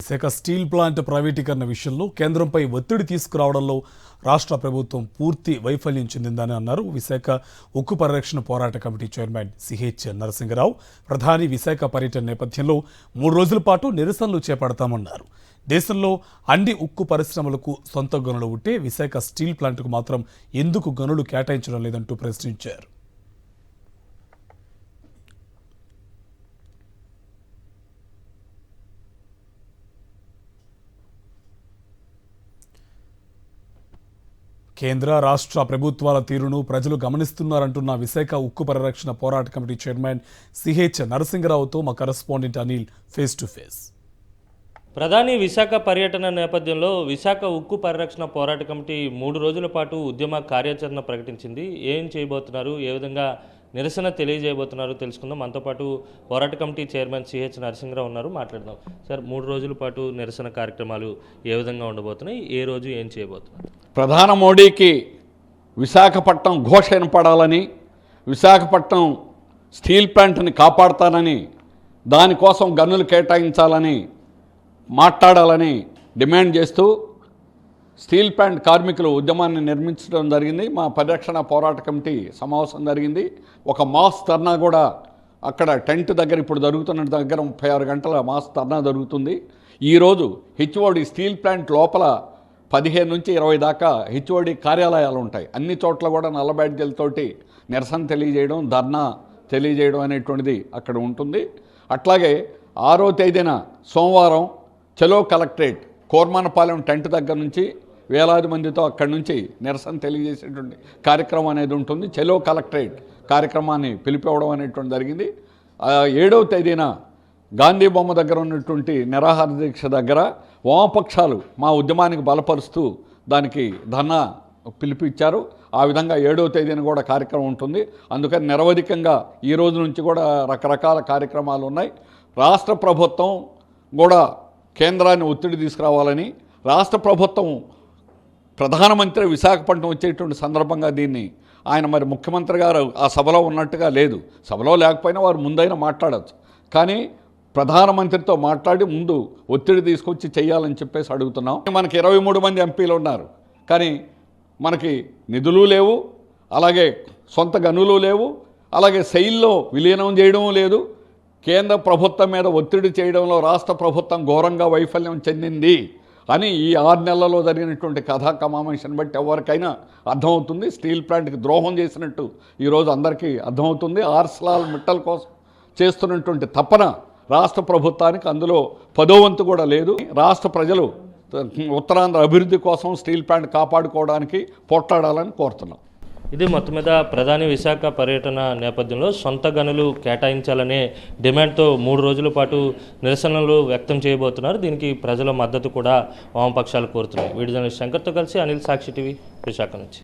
Visakha steel plant ప్రైవేటీకరణ విషయంలో కేంద్రంపై ఒత్తిడి తీసుకురావడంలో రాష్ట్ర ప్రభుత్వం పూర్తి వైఫల్యం చెందిందని అన్నారు విశాఖ ఉక్కు పరిరక్షణ పోరాట కమిటీ చైర్మన్ సిహెచ్ నరసింగరావు. ప్రధాని విశాఖ పర్యటన నేపథ్యంలో 3 రోజుల పాటు నిరసనలు చేపడతామన్నారు. దేశంలో అన్ని ఉక్కు పరిశ్రమలకు సొంత గనులు ఉంటే విశాఖ స్టీల్ ప్లాంట్కు మాత్రం ఎందుకు గనులు కేటాయించడం లేదంటూ ప్రశ్నించారు. కేంద్ర రాష్ట్ర ప్రభుత్వాల తీరును ప్రజలు గమనిస్తున్నారంటున్న విశాఖ ఉక్కు పరిరక్షణ పోరాట కమిటీ చైర్మన్ సిహెచ్ నరసింగరావుతో మా correspondent Anil face to face. ప్రధాని విశాఖ పర్యటన నేపథ్యంలో విశాఖ ఉక్కు పరిరక్షణ పోరాట కమిటీ 3 రోజుల పాటు ఉద్యమ కార్యాచరణ ప్రకటించింది. ఏం చేయబోతున్నారు, ఏ విధంగా నిరసన తెలియజేయబోతున్నారు తెలుసుకుందాం. మనతో పాటు పోరాట కమిటీ చైర్మన్ సిహెచ్ నరసింగరావు ఉన్నారు, మాట్లాడదాం. సార్, 3 రోజుల పాటు నిరసన కార్యక్రమాలు ఏ విధంగా ఉండబోతున్నాయి, ఏ రోజు ఏం చేయబోతున్నారు? ప్రధాని మోడీకి విశాఖపట్నం ఘోష వినపడాలని, విశాఖపట్నం స్టీల్ ప్లాంట్ని కాపాడతానని, దానికోసం గన్నులు కేటాయించాలని మాట్లాడాలని డిమాండ్ చేస్తూ స్టీల్ ప్లాంట్ కార్మికులు ఉద్యమాన్ని నిర్మించడం జరిగింది. మా పరిరక్షణ పోరాట కమిటీ సమావేశం జరిగింది. ఒక మాస్ ధర్నా కూడా అక్కడ టెంట్ దగ్గర ఇప్పుడు జరుగుతున్న దగ్గర 36 గంటల మాస్ ధర్నా జరుగుతుంది. ఈరోజు హెచ్ఓడి స్టీల్ ప్లాంట్ లోపల 15 నుంచి 20 దాకా హెచ్ఓడి కార్యాలయాలు ఉంటాయి. అన్ని చోట్ల కూడా నల్ల బ్యాడ్జీలతోటి నిరసన తెలియజేయడం, ధర్నా తెలియజేయడం అనేటువంటిది అక్కడ ఉంటుంది. అట్లాగే 6వ తేదీన సోమవారం చలో కలెక్టరేట్ కోర్మానపాలెం టెంట్ దగ్గర నుంచి వేలాది మందితో అక్కడి నుంచి నిరసన తెలియజేసేటువంటి కార్యక్రమం అనేది ఉంటుంది. చలో కలెక్టరేట్ కార్యక్రమాన్ని పిలిపివ్వడం అనేటువంటి జరిగింది. 7వ తేదీన గాంధీ బొమ్మ దగ్గర ఉన్నటువంటి నిరాహార దీక్ష దగ్గర వామపక్షాలు మా ఉద్యమానికి బలపరుస్తూ దానికి ధర్నా పిలిపిచ్చారు. ఆ విధంగా 7వ తేదీన కూడా కార్యక్రమం ఉంటుంది. అందుకని నిరవధికంగా ఈ రోజు నుంచి కూడా రకరకాల కార్యక్రమాలు ఉన్నాయి. రాష్ట్ర ప్రభుత్వం కూడా కేంద్రాన్ని ఒత్తిడి తీసుకురావాలని, రాష్ట్ర ప్రభుత్వం ప్రధానమంత్రి విశాఖపట్నం వచ్చేటువంటి సందర్భంగా దీన్ని ఆయన మరి ముఖ్యమంత్రి గారు ఆ సభలో ఉన్నట్టుగా లేదు. సభలో లేకపోయినా వారు ముందైనా మాట్లాడచ్చు, కానీ ప్రధానమంత్రితో మాట్లాడి ముందు ఒత్తిడి తీసుకొచ్చి చేయాలని చెప్పేసి అడుగుతున్నాం. మనకి 23 మంది ఎంపీలు ఉన్నారు, కానీ మనకి నిధులు లేవు, అలాగే సొంత గనులు లేవు, అలాగే సెయిల్లో విలీనం చేయడం లేదు. కేంద్ర ప్రభుత్వం మీద ఒత్తిడి చేయడంలో రాష్ట్ర ప్రభుత్వం ఘోరంగా వైఫల్యం చెందింది అని ఈ 6 నెలల్లో జరిగినటువంటి కథా కమామేషన్ బట్టి ఎవరికైనా అర్థమవుతుంది. స్టీల్ ప్లాంట్కి ద్రోహం చేసినట్టు ఈరోజు అందరికీ అర్థమవుతుంది. ఆర్సెలాల్ మిట్టల్ కోసం చేస్తున్నటువంటి తపన రాష్ట్ర ప్రభుత్వానికి అందులో 10వ వంతు కూడా లేదు. రాష్ట్ర ప్రజలు ఉత్తరాంధ్ర అభివృద్ధి కోసం స్టీల్ ప్లాంట్ కాపాడుకోవడానికి పోట్లాడాలని కోరుతున్నాం. ఇది మొత్తం మీద ప్రధాని విశాఖ పర్యటన నేపథ్యంలో సొంత గనులు కేటాయించాలనే డిమాండ్తో 3 రోజుల పాటు నిరసనలు వ్యక్తం చేయబోతున్నారు. దీనికి ప్రజల మద్దతు కూడా వామపక్షాలు కోరుతున్నాయి. వీడియో జర్నలిస్ట్ శంకర్తో కలిసి అనిల్, సాక్షి టీవీ, విశాఖ నుంచి.